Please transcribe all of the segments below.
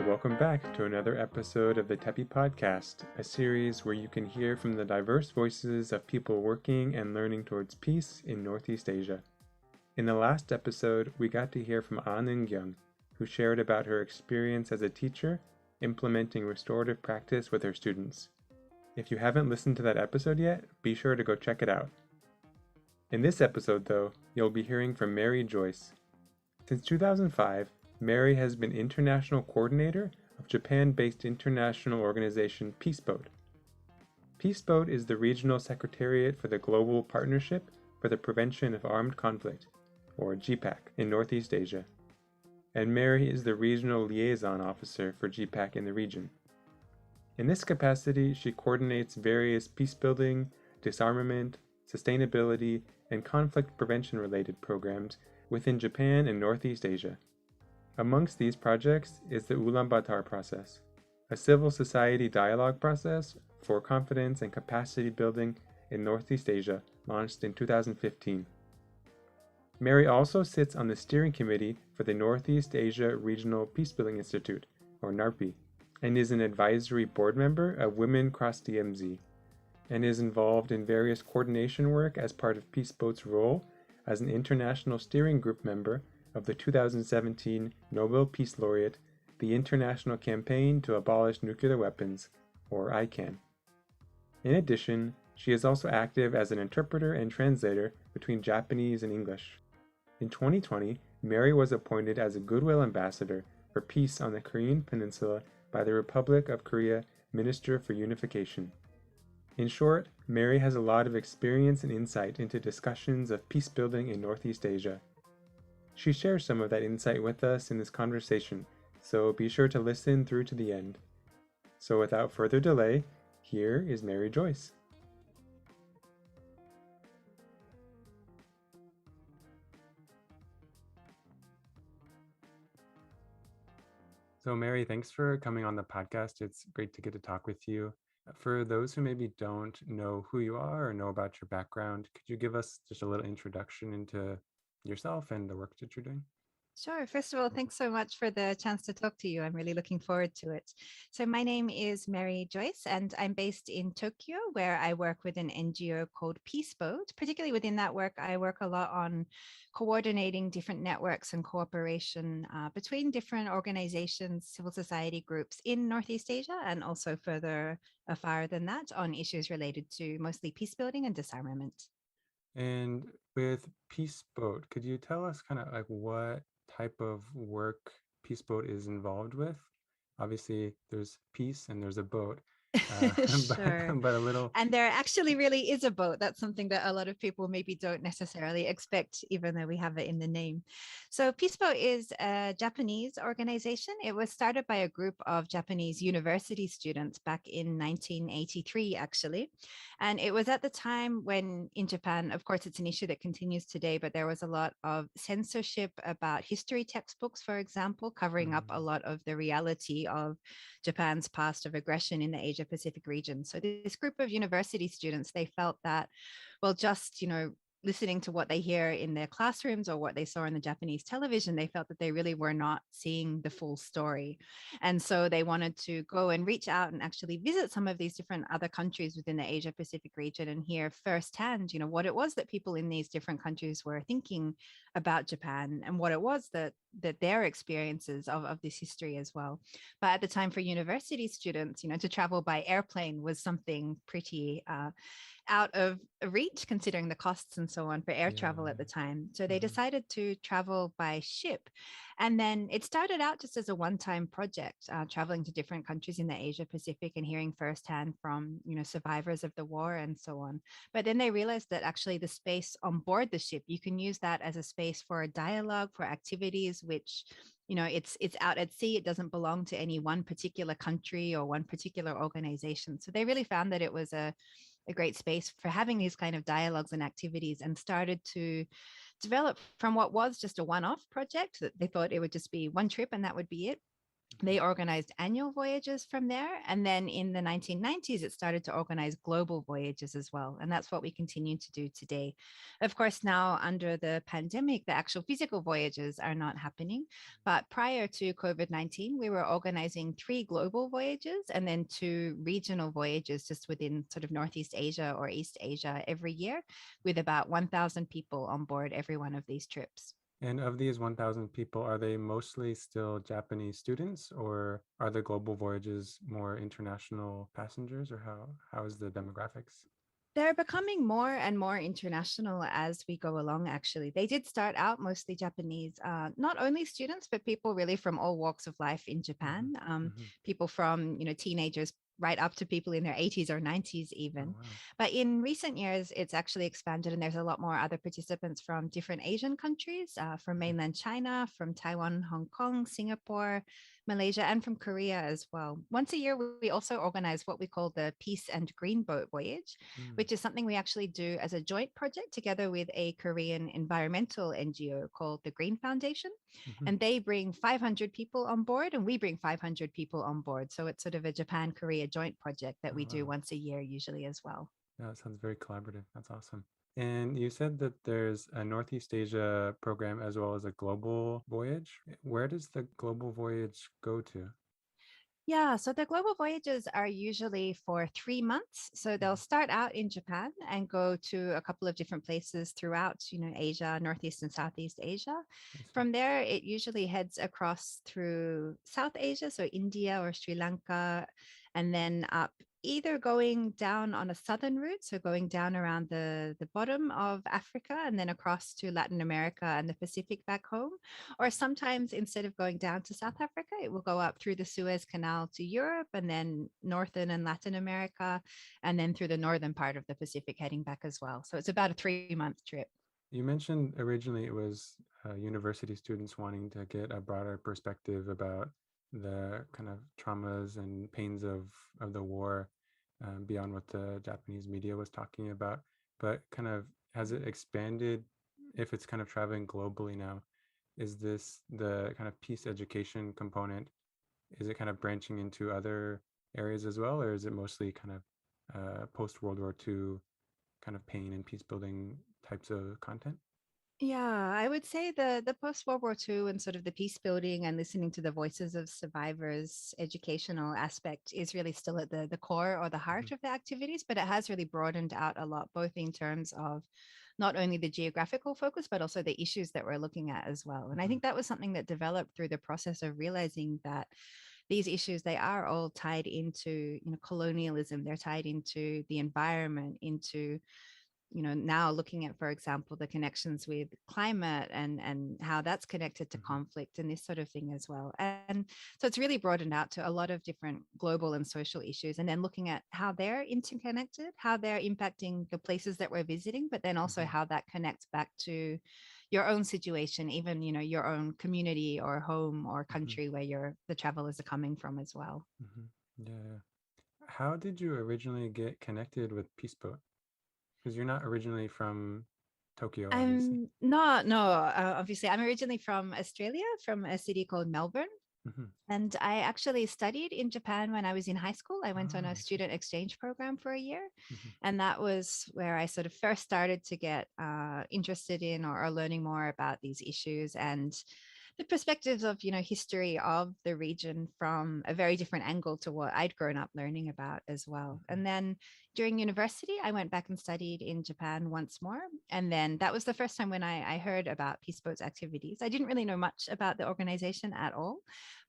welcome back to another episode of the TEPI Podcast, a series where you can hear from the diverse voices of people working and learning towards peace in Northeast Asia. In the last episode, we got to hear from An Eun-kyung, who shared about her experience as a teacher implementing restorative practice with her students. If you haven't listened to that episode yet, be sure to go check it out. In this episode, though, you'll be hearing from Meri Joyce. Since 2005, Meri has been International Coordinator of Japan-based international organization Peaceboat. Peaceboat is the regional secretariat for the Global Partnership for the Prevention of Armed Conflict, or GPPAC, in Northeast Asia. And Meri is the Regional Liaison Officer for GPPAC in the region. In this capacity, she coordinates various peacebuilding, disarmament, sustainability, and conflict prevention-related programs within Japan and Northeast Asia. Amongst these projects is the Ulaanbaatar process, a civil society dialogue process for confidence and capacity building in Northeast Asia, launched in 2015. Meri also sits on the steering committee for the Northeast Asia Regional Peacebuilding Institute, or NARPI, and is an advisory board member of Women Cross DMZ, and is involved in various coordination work as part of Peaceboat's role as an international steering group member of the 2017 Nobel Peace Laureate, the International Campaign to Abolish Nuclear Weapons, or ICAN. In addition, she is also active as an interpreter and translator between Japanese and English. In 2020, Meri was appointed as a Goodwill Ambassador for Peace on the Korean Peninsula by the Republic of Korea Minister for Unification. In short, Meri has a lot of experience and insight into discussions of peace building in Northeast Asia. She shares some of that insight with us in this conversation, so be sure to listen through to the end. So without further delay, here is Meri Joyce. So Meri, thanks for coming on the podcast. It's great to get to talk with you. For those who maybe don't know who you are or know about your background, could you give us just a little introduction into yourself and the work that you're doing? Sure. First of all, thanks so much for the chance to talk to you. I'm really looking forward to it. So my name is Meri Joyce, and I'm based in Tokyo, where I work with an NGO called Peaceboat. Particularly within that work, I work a lot on coordinating different networks and cooperation between different organizations, civil society groups in Northeast Asia, and also further afar than that on issues related to mostly peacebuilding and disarmament. And with Peaceboat, could you tell us kind of like what type of work Peaceboat is involved with? Obviously, there's peace and there's a boat, Sure. but a little. And there actually really is a boat. That's something that a lot of people maybe don't necessarily expect, even though we have it in the name. So Peaceboat is a Japanese organization. It was started by a group of Japanese university students back in 1983, actually. And it was at the time when in Japan, of course, it's an issue that continues today, but there was a lot of censorship about history textbooks, for example, covering up a lot of the reality of Japan's past of aggression in the Asia Pacific region. So this group of university students, they felt that, well, just, listening to what they hear in their classrooms or what they saw on the Japanese television, they felt that they really were not seeing the full story. And so they wanted to go and reach out and actually visit some of these different other countries within the Asia Pacific region and hear firsthand, what it was that people in these different countries were thinking about Japan and what it was that their experiences of this history as well. But at the time for university students, to travel by airplane was something pretty out of reach, considering the costs and so on for air travel at the time. So they decided to travel by ship. And then it started out just as a one-time project, traveling to different countries in the Asia Pacific and hearing firsthand from, survivors of the war and so on. But then they realized that actually the space on board the ship, you can use that as a space for a dialogue, for activities, which it's out at sea. It doesn't belong to any one particular country or one particular organization. So they really found that it was a great space for having these kind of dialogues and activities, and started to develop from what was just a one-off project that they thought it would just be one trip and that would be it, They organized annual voyages from there. And then in the 1990s, it started to organize global voyages as well. And that's what we continue to do today. Of course, now under the pandemic, the actual physical voyages are not happening. But prior to COVID-19, we were organizing 3 global voyages and then 2 regional voyages just within sort of Northeast Asia or East Asia every year, with about 1,000 people on board every one of these trips. And of these 1,000 people, are they mostly still Japanese students, or are the global voyages more international passengers, or how is the demographics? They're becoming more and more international as we go along, actually. They did start out mostly Japanese, not only students, but people really from all walks of life in Japan. Mm-hmm. People from, teenagers right up to people in their 80s or 90s Oh, even. wow. But in recent years, it's actually expanded and there's a lot more other participants from different Asian countries, from mainland China, from Taiwan, Hong Kong, Singapore, Malaysia, and from Korea as well. Once a year, we also organize what we call the Peace and Green Boat Voyage, Mm. which is something we actually do as a joint project together with a Korean environmental NGO called the Green Foundation. Mm-hmm. And they bring 500 people on board and we bring 500 people on board. So it's sort of a Japan Korea joint project that Oh, we do wow. once a year usually as well. Yeah, that sounds very collaborative. That's awesome. And you said that there's a Northeast Asia program as well as a global voyage. Where does the global voyage go to? Yeah, so the global voyages are usually for 3 months. So they'll start out in Japan and go to a couple of different places throughout, Asia, Northeast and Southeast Asia. I see. From there, it usually heads across through South Asia, so India or Sri Lanka, and then up either going down on a southern route, so going down around the bottom of Africa and then across to Latin America and the Pacific back home. Or sometimes instead of going down to South Africa, it will go up through the Suez Canal to Europe and then Northern and Latin America, and then through the northern part of the Pacific heading back as well. So it's about a 3-month trip. You mentioned originally it was university students wanting to get a broader perspective about the kind of traumas and pains of the war, beyond what the Japanese media was talking about. But kind of has it expanded? If it's kind of traveling globally now, is this the kind of peace education component? Is it kind of branching into other areas as well, or is it mostly kind of post World War II kind of pain and peace building types of content? Yeah, I would say the post World War II and sort of the peace building and listening to the voices of survivors educational aspect is really still at the core or the Mm-hmm. heart of the activities, but it has really broadened out a lot, both in terms of not only the geographical focus, but also the issues that we're looking at as well. And I Mm-hmm. think that was something that developed through the process of realizing that these issues, they are all tied into, colonialism, they're tied into the environment, into now looking at, for example, the connections with climate and how that's connected to Mm-hmm. conflict and this sort of thing as well. And so it's really broadened out to a lot of different global and social issues, and then looking at how they're interconnected, how they're impacting the places that we're visiting, but then also Mm-hmm. how that connects back to your own situation, even your own community or home or Mm-hmm. country where the travelers are coming from as well. Mm-hmm. Yeah, yeah. How did you originally get connected with Peaceboat? Because you're not originally from Tokyo, obviously. I'm not, no, obviously, I'm originally from Australia, from a city called Melbourne. Mm-hmm. And I actually studied in Japan when I was in high school. I went on Oh, a I see. student exchange program for a year. Mm-hmm. And that was where I sort of first started to get interested in or learning more about these issues and the perspectives of, history of the region from a very different angle to what I'd grown up learning about as well. Mm-hmm. And then during university, I went back and studied in Japan once more. And then that was the first time when I heard about Peace Boat's activities. I didn't really know much about the organization at all,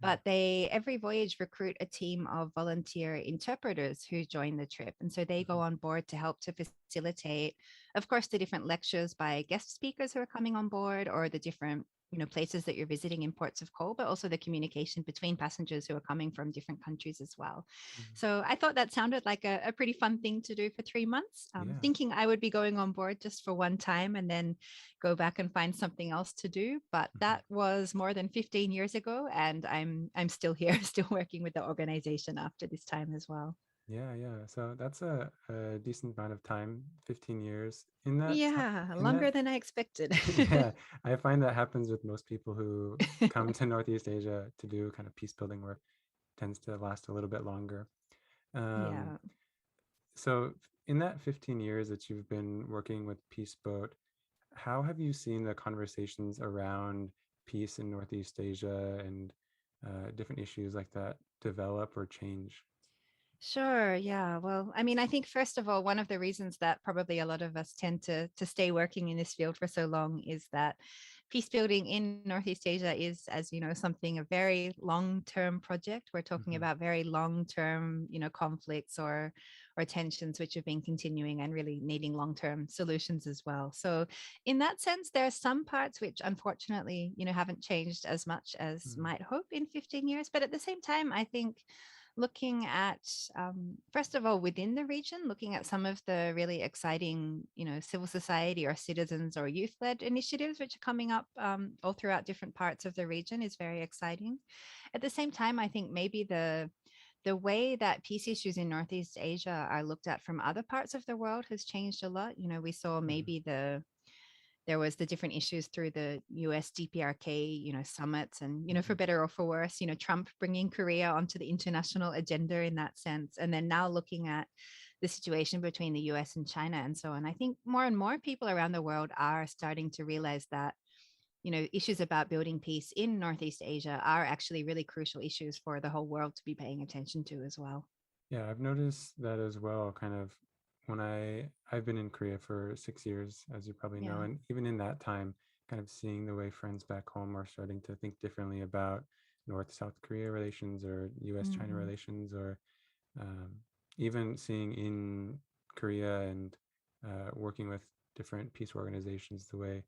but they every voyage recruit a team of volunteer interpreters who join the trip. And so they go Mm-hmm. on board to help to facilitate, of course, the different lectures by guest speakers who are coming on board, or the different places that you're visiting in ports of call, but also the communication between passengers who are coming from different countries as well. Mm-hmm. So I thought that sounded like a pretty fun thing to do for 3 months, Yeah. thinking I would be going on board just for one time and then go back and find something else to do. But Mm-hmm. that was more than 15 years ago, and I'm still here, still working with the organization after this time as well. Yeah. So that's a decent amount of time, 15 years. In that time, Yeah, in that, longer than I expected. yeah, I find that happens with most people who come to Northeast Asia to do kind of peace building work, tends to last a little bit longer. Um, Yeah. so in that 15 years that you've been working with Peace Boat, how have you seen the conversations around peace in Northeast Asia and different issues like that develop or change? Sure. Yeah. Well, I mean, I think first of all, one of the reasons that probably a lot of us tend to stay working in this field for so long is that peace building in Northeast Asia is, as you know, something a very long-term project. We're talking Hmm. about very long-term, conflicts or tensions which have been continuing and really needing long-term solutions as well. So, in that sense, there are some parts which unfortunately, haven't changed as much as might hope in 15 years. But at the same time, I think looking at first of all within the region, looking at some of the really exciting civil society or citizens or youth-led initiatives which are coming up all throughout different parts of the region is very exciting. At the same time, I think maybe the way that peace issues in Northeast Asia are looked at from other parts of the world has changed a lot. We saw Hmm. maybe there was the different issues through the US GPRK, summits and, for Hmm. better or for worse, Trump bringing Korea onto the international agenda in that sense. And then now looking at the situation between the US and China and so on. I think more and more people around the world are starting to realize that, issues about building peace in Northeast Asia are actually really crucial issues for the whole world to be paying attention to as well. Yeah, I've noticed that as well. Kind of when I've been in Korea for 6 years, as you probably know, Yeah. and even in that time, kind of seeing the way friends back home are starting to think differently about North-South Korea relations or U.S.-China Mm-hmm. relations, or um, even seeing in Korea and working with different peace organizations, the way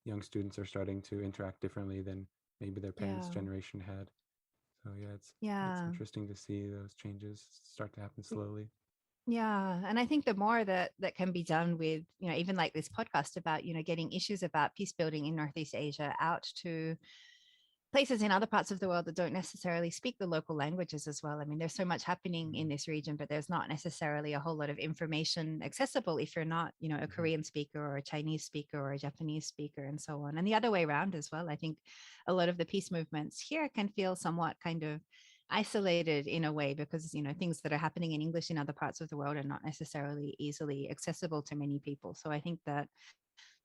young students are starting to interact differently than maybe their parents' Yeah. generation had. So yeah, it's Yeah. interesting to see those changes start to happen slowly. Yeah, and I think the more that can be done with, even like this podcast about, getting issues about peace building in Northeast Asia out to places in other parts of the world that don't necessarily speak the local languages as well. I mean, there's so much happening in this region, but there's not necessarily a whole lot of information accessible if you're not, a Mm-hmm. Korean speaker or a Chinese speaker or a Japanese speaker and so on. And the other way around as well. I think a lot of the peace movements here can feel somewhat kind of isolated in a way because things that are happening in English in other parts of the world are not necessarily easily accessible to many people. So I think that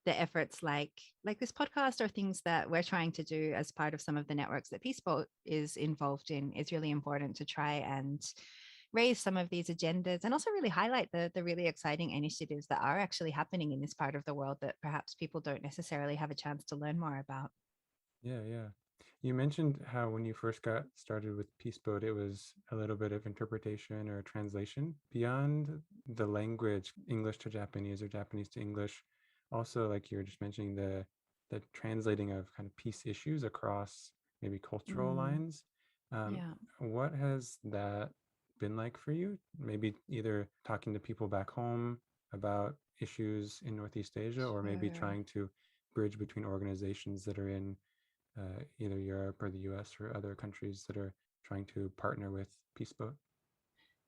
the efforts like this podcast or things that we're trying to do as part of some of the networks that Peaceboat is involved in is really important to try and raise some of these agendas and also really highlight the really exciting initiatives that are actually happening in this part of the world that perhaps people don't necessarily have a chance to learn more about. Yeah. You mentioned how when you first got started with Peaceboat, it was a little bit of interpretation or translation beyond the language, English to Japanese or Japanese to English. Also, like you were just mentioning, the translating of kind of peace issues across maybe cultural Mm, lines. Um, yeah, what has that been like for you? Maybe either talking to people back home about issues in Northeast Asia, or maybe sure. trying to bridge between organizations that are in either Europe or the US or other countries that are trying to partner with Peaceboat.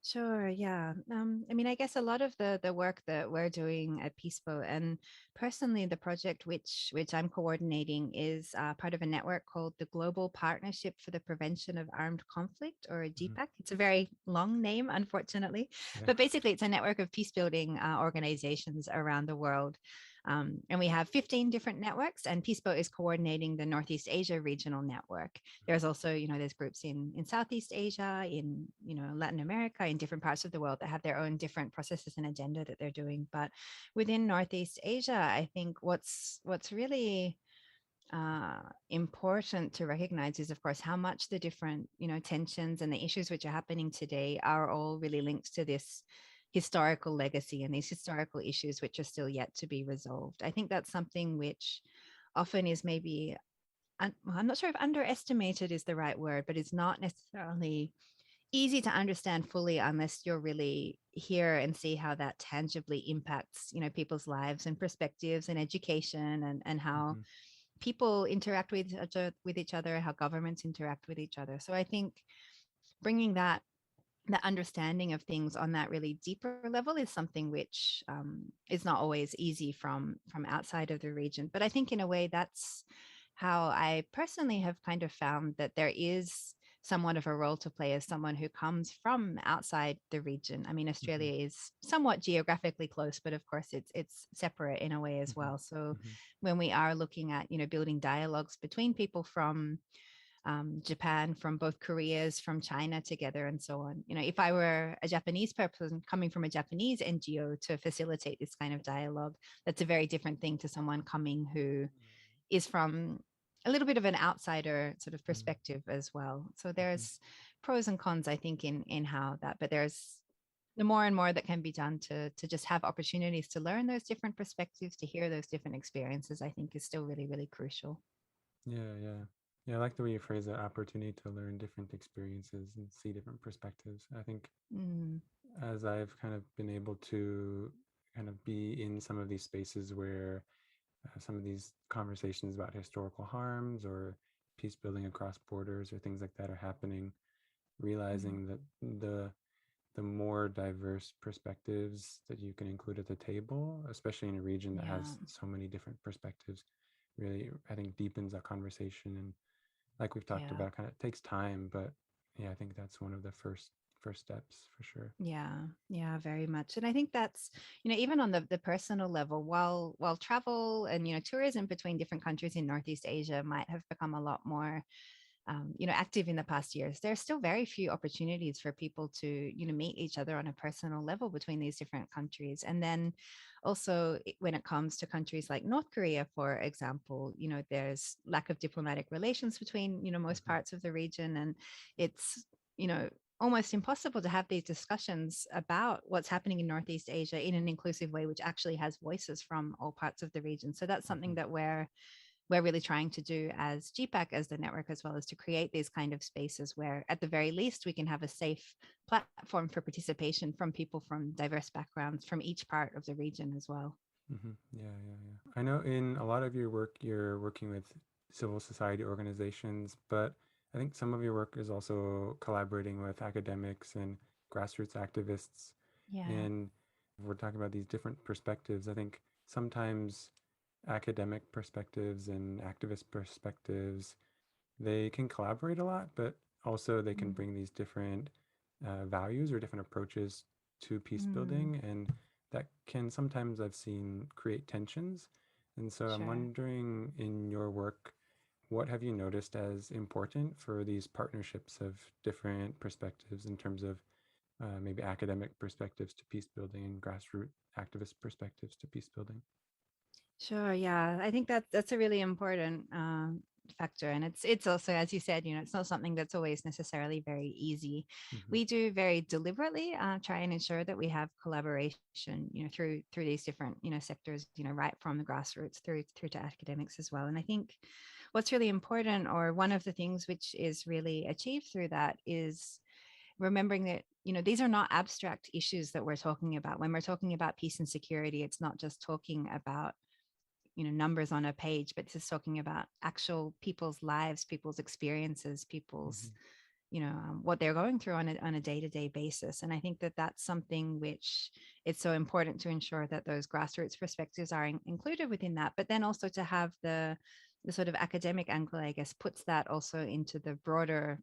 Sure, yeah. I mean, I guess a lot of the work that we're doing at Peaceboat, and personally, the project which I'm coordinating is part of a network called the Global Partnership for the Prevention of Armed Conflict, or Hmm. GPAC. It's a very long name, unfortunately, Yeah. but basically, it's a network of peace building organizations around the world. And we have 15 different networks, and Peaceboat is coordinating the Northeast Asia regional network. There's also, there's groups in Southeast Asia, in, Latin America, in different parts of the world that have their own different processes and agenda that they're doing. But within Northeast Asia, I think what's really important to recognize is, of course, how much the different, tensions and the issues which are happening today are all really linked to this historical legacy and these historical issues which are still yet to be resolved. I think that's something which often is maybe I'm not sure if underestimated is the right word, but it's not necessarily easy to understand fully unless you're really here and see how that tangibly impacts, people's lives and perspectives and education and how Hmm. people interact with each other, how governments interact with each other. So I think bringing that the understanding of things on that really deeper level is something which is not always easy from outside of the region. But I think in a way that's how I personally have kind of found that there is somewhat of a role to play as someone who comes from outside the region. I mean, Mm-hmm. Australia is somewhat geographically close, but of course it's separate in a way as Mm-hmm. well. So Mm-hmm. when we are looking at, building dialogues between people from Japan, from both Koreas, from China together, and so on. If I were a Japanese person coming from a Japanese NGO to facilitate this kind of dialogue, that's a very different thing to someone coming who is from a little bit of an outsider sort of perspective as well. So Mm-hmm. there's pros and cons, I think, in how that, but there's the more and more that can be done to just have opportunities to learn those different perspectives, to hear those different experiences, I think is still really, really crucial. Yeah, yeah. Yeah, I like the way you phrase that, opportunity to learn different experiences and see different perspectives. I think Mm, as I've kind of been able to kind of be in some of these spaces where some of these conversations about historical harms or peace building across borders or things like that are happening, mm, realizing that the more diverse perspectives that you can include at the table, especially in a region that yeah. has so many different perspectives, really, I think, deepens that conversation. And like we've talked Yeah. about, kind of takes time, but yeah, I think that's one of the first steps for sure. Yeah, yeah, very much. And I think that's, even on the personal level, while travel and, tourism between different countries in Northeast Asia might have become a lot more, active in the past years, there's still very few opportunities for people to, meet each other on a personal level between these different countries. And then also when it comes to countries like North Korea, for example, there's lack of diplomatic relations between, most Mm-hmm. parts of the region. And it's, you know, almost impossible to have these discussions about what's happening in Northeast Asia in an inclusive way, which actually has voices from all parts of the region. So that's Mm-hmm. something that we're really trying to do as GPAC, as the network, as well as to create these kind of spaces where, at the very least, we can have a safe platform for participation from people from diverse backgrounds from each part of the region as well. Mm-hmm. Yeah, yeah, yeah. I know in a lot of your work, you're working with civil society organizations, but I think some of your work is also collaborating with academics and grassroots activists. Yeah, And we're talking about these different perspectives. I think sometimes academic perspectives and activist perspectives, they can collaborate a lot, but also they can mm, bring these different values or different approaches to peace mm, building, and that can sometimes, I've seen, create tensions. And so I'm sure. wondering, in your work, what have you noticed as important for these partnerships of different perspectives in terms of maybe academic perspectives to peace building and grassroots activist perspectives to peace building? Sure. Yeah, I think that's a really important factor, and it's also, as you said, it's not something that's always necessarily very easy. Mm-hmm. We do very deliberately try and ensure that we have collaboration, through these different sectors, right from the grassroots through to academics as well. And I think what's really important, or one of the things which is really achieved through that, is remembering that these are not abstract issues that we're talking about. When we're talking about peace and security, it's not just talking about numbers on a page, but this is talking about actual people's lives, people's experiences, Mm-hmm. people's what they're going through on a day-to-day basis. And I think that that's something which it's so important to ensure that those grassroots perspectives are included within that, but then also to have the sort of academic angle, I guess, puts that also into the broader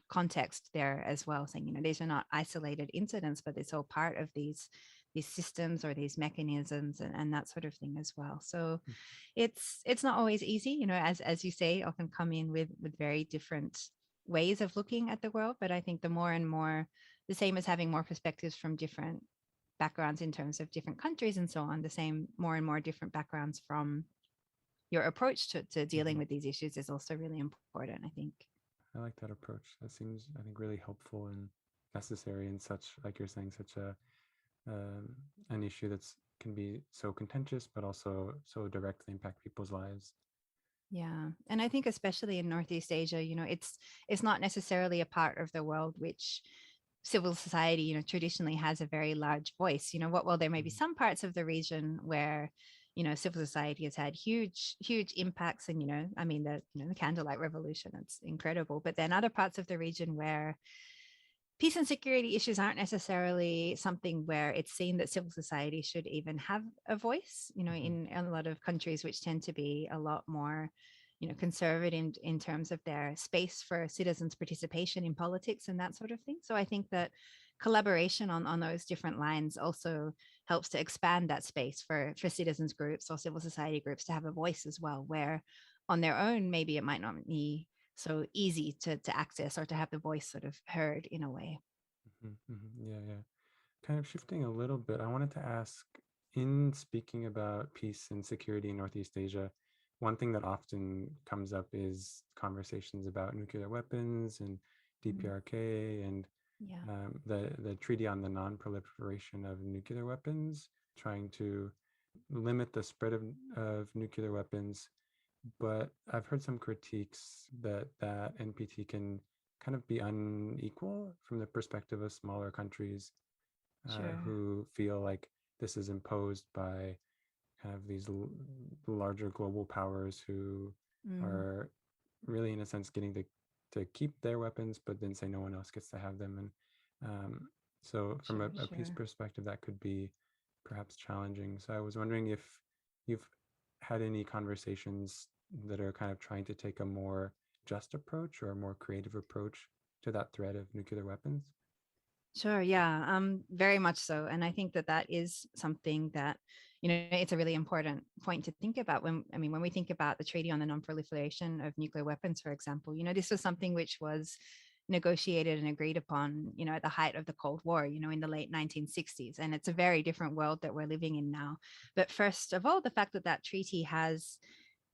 context there as well, saying these are not isolated incidents, but it's all part of these systems or these mechanisms, and that sort of thing as well. So it's not always easy, as you say, often come in with very different ways of looking at the world. But I think the more and more, the same as having more perspectives from different backgrounds in terms of different countries and so on, the same more and more different backgrounds from your approach to dealing Mm-hmm. with these issues is also really important, I think. I like that approach. That seems, I think, really helpful and necessary in such, like you're saying, such a um, an issue that's can be so contentious, but also so directly impact people's lives. Yeah. And I think especially in Northeast Asia, it's not necessarily a part of the world which civil society, traditionally has a very large voice. While there may be Mm-hmm. some parts of the region where, civil society has had huge, huge impacts. And, I mean, the candlelight revolution, it's incredible. But then other parts of the region where peace and security issues aren't necessarily something where it's seen that civil society should even have a voice, Mm-hmm. in a lot of countries which tend to be a lot more, conservative in terms of their space for citizens' participation in politics and that sort of thing. So I think that collaboration on those different lines also helps to expand that space for citizens groups or civil society groups to have a voice as well, where on their own, maybe it might not be so easy to access or to have the voice sort of heard in a way. Mm-hmm. Mm-hmm. Yeah, yeah. Kind of shifting a little bit, I wanted to ask, in speaking about peace and security in Northeast Asia, one thing that often comes up is conversations about nuclear weapons and Mm, DPRK and yeah, the Treaty on the Non-Proliferation of Nuclear Weapons, trying to limit the spread of nuclear weapons. But I've heard some critiques that that NPT can kind of be unequal from the perspective of smaller countries sure. who feel like this is imposed by kind of these larger global powers who Mm, are really, in a sense, getting to keep their weapons, but then say no one else gets to have them. And so, from sure, a peace sure. perspective, that could be perhaps challenging. So, I was wondering if you've had any conversations that are kind of trying to take a more just approach or a more creative approach to that threat of nuclear weapons. Sure, yeah, very much so. And I think that that is something that, it's a really important point to think about when we think about the Treaty on the Non-Proliferation of Nuclear Weapons, for example. This was something which was negotiated and agreed upon, at the height of the Cold War, in the late 1960s. And it's a very different world that we're living in now. But first of all, the fact that that treaty has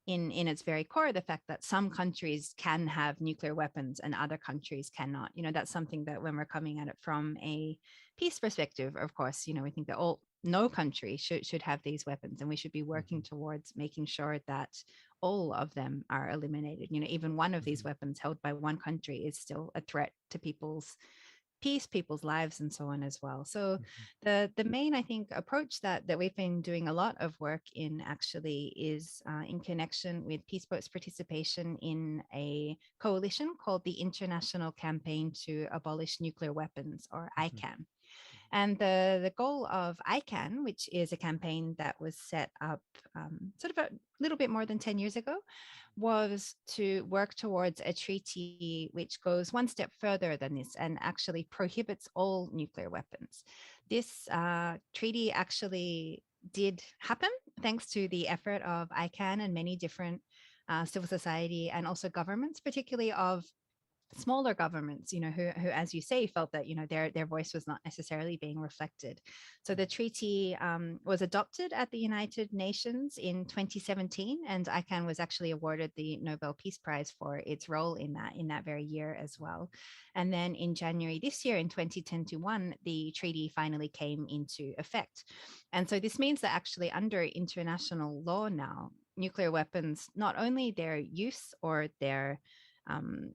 in its very core the fact that some countries can have nuclear weapons and other countries cannot. That's something that when we're coming at it from a peace perspective, of course, we think that no country should have these weapons, and we should be working Mm-hmm. towards making sure that all of them are eliminated. Even one of these Mm-hmm. weapons held by one country is still a threat to people's peace, people's lives, and so on as well. So Mm-hmm. the main, I think, approach that we've been doing a lot of work in actually is in connection with Peaceboat's participation in a coalition called the International Campaign to Abolish Nuclear Weapons, or Mm-hmm. ICAN. And the goal of ICAN, which is a campaign that was set up sort of a little bit more than 10 years ago, was to work towards a treaty which goes one step further than this and actually prohibits all nuclear weapons. This treaty actually did happen thanks to the effort of ICAN and many different civil society and also governments, particularly of smaller governments, who, as you say, felt that, their voice was not necessarily being reflected. So the treaty was adopted at the United Nations in 2017, and ICAN was actually awarded the Nobel Peace Prize for its role in that very year as well. And then in January this year, in 2021, the treaty finally came into effect. And so this means that actually under international law now, nuclear weapons, not only their use or their um,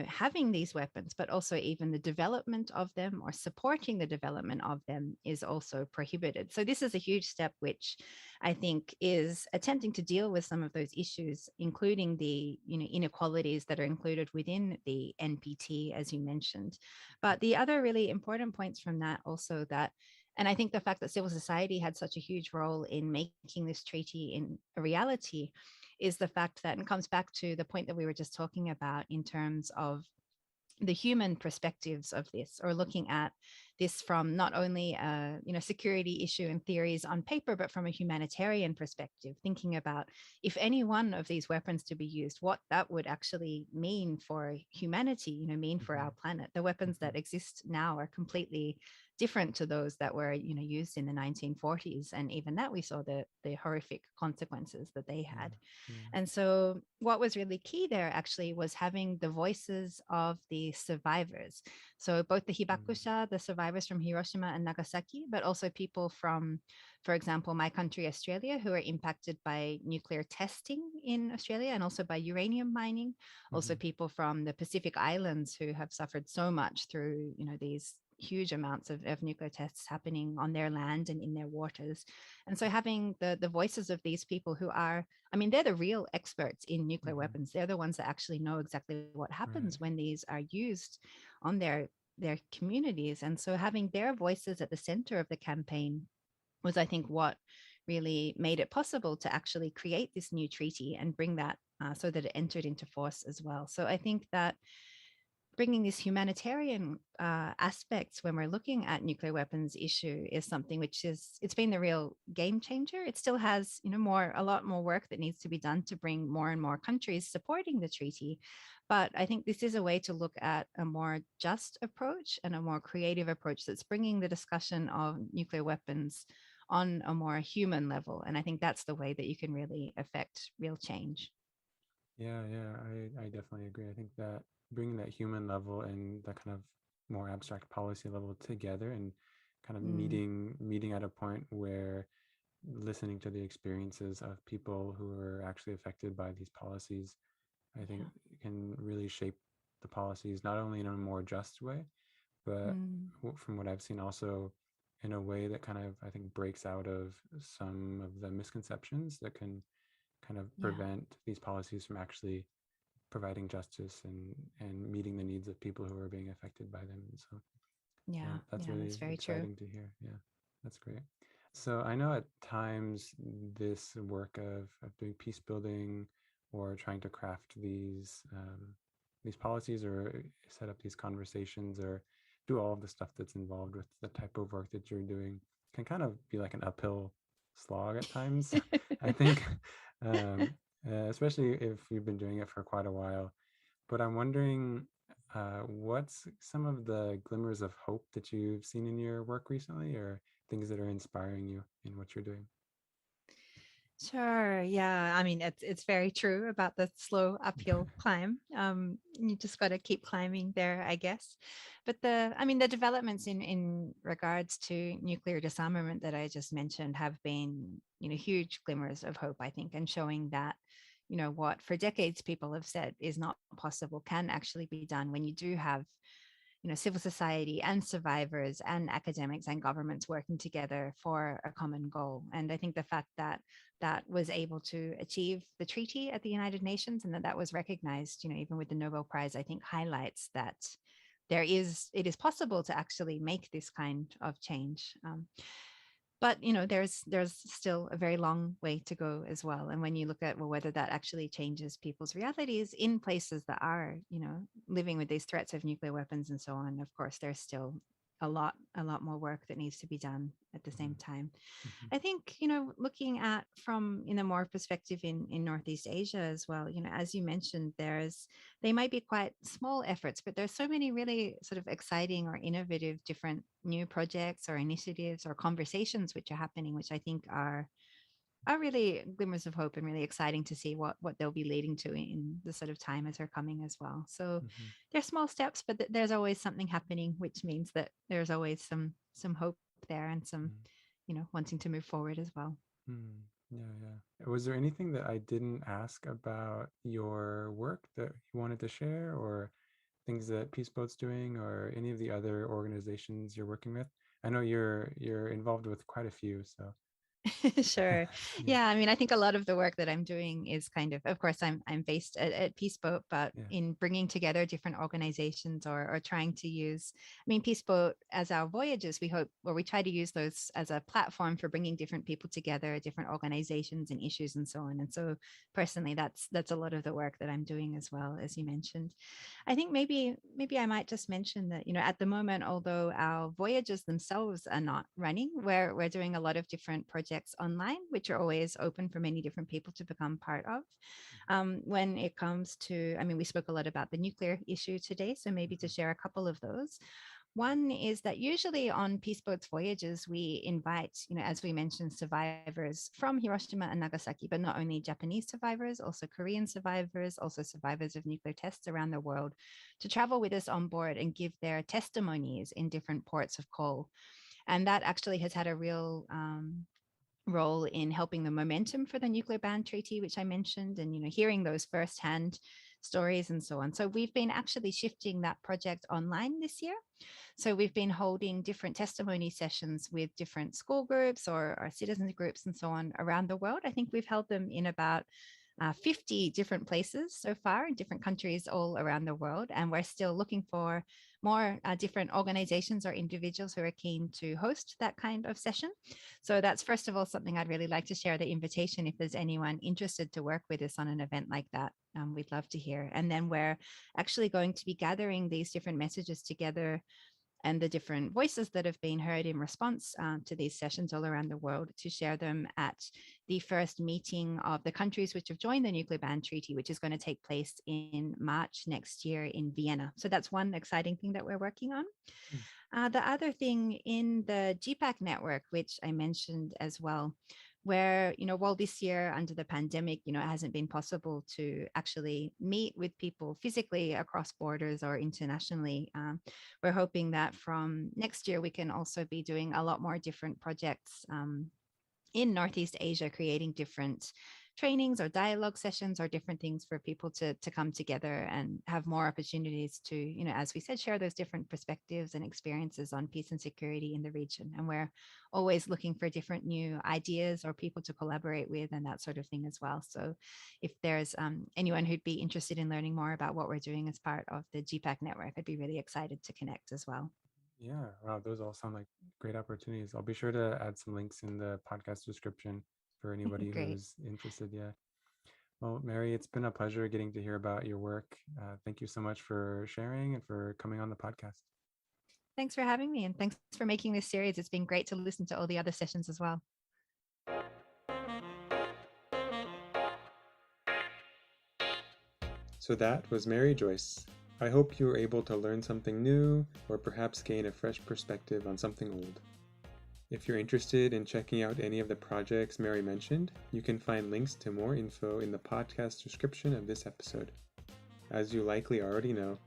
having these weapons, but also even the development of them or supporting the development of them is also prohibited. So this is a huge step, which I think is attempting to deal with some of those issues, including the inequalities that are included within the NPT, as you mentioned. But the other really important points from that also that, and I think the fact that civil society had such a huge role in making this treaty in a reality is the fact that, and comes back to the point that we were just talking about in terms of the human perspectives of this, or looking at this from not only a security issue and theories on paper, but from a humanitarian perspective, thinking about if any one of these weapons to be used, what that would actually mean for humanity, mean for Mm-hmm. our planet. The weapons Mm-hmm. that exist now are completely different to those that were used in the 1940s, and even that we saw the horrific consequences that they Yeah. had. Yeah. And so, what was really key there actually was having the voices of the survivors. So, both the Mm-hmm. Hibakusha, the survivors from Hiroshima and Nagasaki, but also people from, for example, my country, Australia, who are impacted by nuclear testing in Australia and also by uranium mining. Also, Mm-hmm. people from the Pacific Islands who have suffered so much through, these huge amounts of nuclear tests happening on their land and in their waters. And so having the voices of these people who are, I mean, they're the real experts in nuclear Mm-hmm. weapons. They're the ones that actually know exactly what Right. happens when these are used on their their communities. And so having their voices at the center of the campaign was, I think, what really made it possible to actually create this new treaty and bring that so that it entered into force as well. So I think that bringing these humanitarian aspects when we're looking at nuclear weapons issue is something which is, it's been the real game changer. It still has, a lot more work that needs to be done to bring more and more countries supporting the treaty. But I think this is a way to look at a more just approach and a more creative approach that's bringing the discussion of nuclear weapons on a more human level. And I think that's the way that you can really affect real change. Yeah, yeah, I definitely agree. I think that bringing that human level and the kind of more abstract policy level together and kind of Mm, meeting at a point where listening to the experiences of people who are actually affected by these policies, I think yeah. can really shape the policies not only in a more just way, but Mm, from what I've seen, also in a way that kind of, I think, breaks out of some of the misconceptions that can kind of yeah. prevent these policies from actually providing justice and meeting the needs of people who are being affected by them. And so, yeah, Yeah. that's Yeah. That's really very true. exciting to hear. Yeah, that's great. So I know at times this work of doing peace building or trying to craft these policies or set up these conversations or do all of the stuff that's involved with the type of work that you're doing can kind of be like an uphill slog at times. I think, um, especially if you've been doing it for quite a while. But I'm wondering, what's some of the glimmers of hope that you've seen in your work recently, or things that are inspiring you in what you're doing? Sure. Yeah. I mean, it's very true about the slow uphill climb. You just got to keep climbing there, I guess. But the developments in regards to nuclear disarmament that I just mentioned have been, huge glimmers of hope, I think, and showing that, what for decades people have said is not possible can actually be done when you do have civil society and survivors and academics and governments working together for a common goal. And I think the fact that that was able to achieve the treaty at the United Nations and that that was recognized, even with the Nobel Prize, I think highlights that it is possible to actually make this kind of change. But there's still a very long way to go as well. And when you look at, well, whether that actually changes people's realities in places that are living with these threats of nuclear weapons and so on, of course there's still a lot more work that needs to be done at the Mhm, same time. mhm, I think, looking at from more perspective in Northeast Asia as well, as you mentioned, they might be quite small efforts, but there's so many really sort of exciting or innovative different new projects or initiatives or conversations which are happening, which I think are really glimmers of hope and really exciting to see what they'll be leading to in the sort of time as they're coming as well. So mhm, they're small steps, but there's always something happening, which means that there's always some hope there and some, mhm, wanting to move forward as well. mhm. Yeah, yeah. Was there anything that I didn't ask about your work that you wanted to share, or things that Peaceboat's doing, or any of the other organizations you're working with? I know you're involved with quite a few, so Sure. yeah, Yeah. I mean, I think a lot of the work that I'm doing is of course, I'm based at Peaceboat, but yeah. in bringing together different organizations or trying to use, I mean, Peaceboat as our voyages, we hope, or we try to use those as a platform for bringing different people together, different organizations and issues and so on. And so personally, that's a lot of the work that I'm doing as well, as you mentioned. I think maybe I might just mention that, at the moment, although our voyages themselves are not running, we're doing a lot of different projects online, which are always open for many different people to become part of. When it comes to, I mean, we spoke a lot about the nuclear issue today, so maybe to Mhm, share a couple of those. One is that usually on Peaceboat's voyages, we invite, as we mentioned, survivors from Hiroshima and Nagasaki, but not only Japanese survivors, also Korean survivors, also survivors of nuclear tests around the world, to travel with us on board and give their testimonies in different ports of call. And that actually has had a real role in helping the momentum for the nuclear ban treaty, which I mentioned, and hearing those firsthand stories and so on. So we've been actually shifting that project online this year. So we've been holding different testimony sessions with different school groups or citizens groups and so on around the world. I think we've held them in about 50 different places so far in different countries all around the world. And we're still looking for more different organizations or individuals who are keen to host that kind of session. So that's, first of all, something I'd really like to share the invitation. If there's anyone interested to work with us on an event like that, we'd love to hear. And then we're actually going to be gathering these different messages together and the different voices that have been heard in response to these sessions all around the world, to share them at the first meeting of the countries which have joined the Nuclear Ban Treaty, which is going to take place in March next year in Vienna. So that's one exciting thing that we're working on. The other thing in the GPPAC network, which I mentioned as well, where, while this year under the pandemic, it hasn't been possible to actually meet with people physically across borders or internationally, we're hoping that from next year we can also be doing a lot more different projects in Northeast Asia, creating different trainings or dialogue sessions or different things for people to come together and have more opportunities to, as we said, share those different perspectives and experiences on peace and security in the region. And we're always looking for different new ideas or people to collaborate with and that sort of thing as well. So if there's anyone who'd be interested in learning more about what we're doing as part of the GPPAC network, I'd be really excited to connect as well. Yeah, wow, those all sound like great opportunities. I'll be sure to add some links in the podcast description for anybody who's interested. Yeah. Well, Meri, it's been a pleasure getting to hear about your work. Thank you so much for sharing and for coming on the podcast. Thanks for having me, and thanks for making this series. It's been great to listen to all the other sessions as well. So that was Meri Joyce. I hope you were able to learn something new or perhaps gain a fresh perspective on something old. If you're interested in checking out any of the projects Meri mentioned, you can find links to more info in the podcast description of this episode. As you likely already know,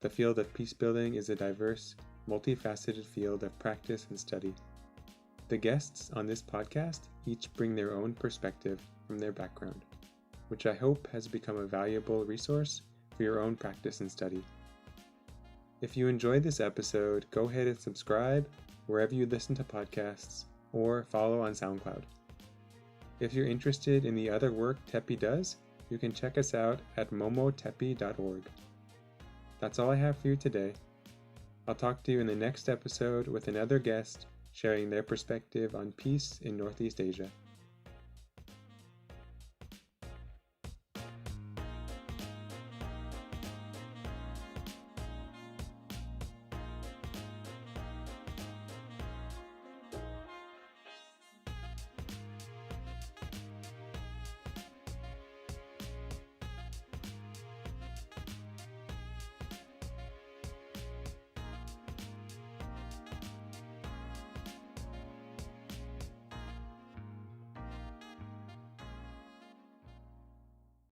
the field of peacebuilding is a diverse, multifaceted field of practice and study. The guests on this podcast each bring their own perspective from their background, which I hope has become a valuable resource for your own practice and study. If you enjoyed this episode, go ahead and subscribe wherever you listen to podcasts, or follow on SoundCloud. If you're interested in the other work TEPI does, you can check us out at momotepi.org. That's all I have for you today. I'll talk to you in the next episode with another guest sharing their perspective on peace in Northeast Asia.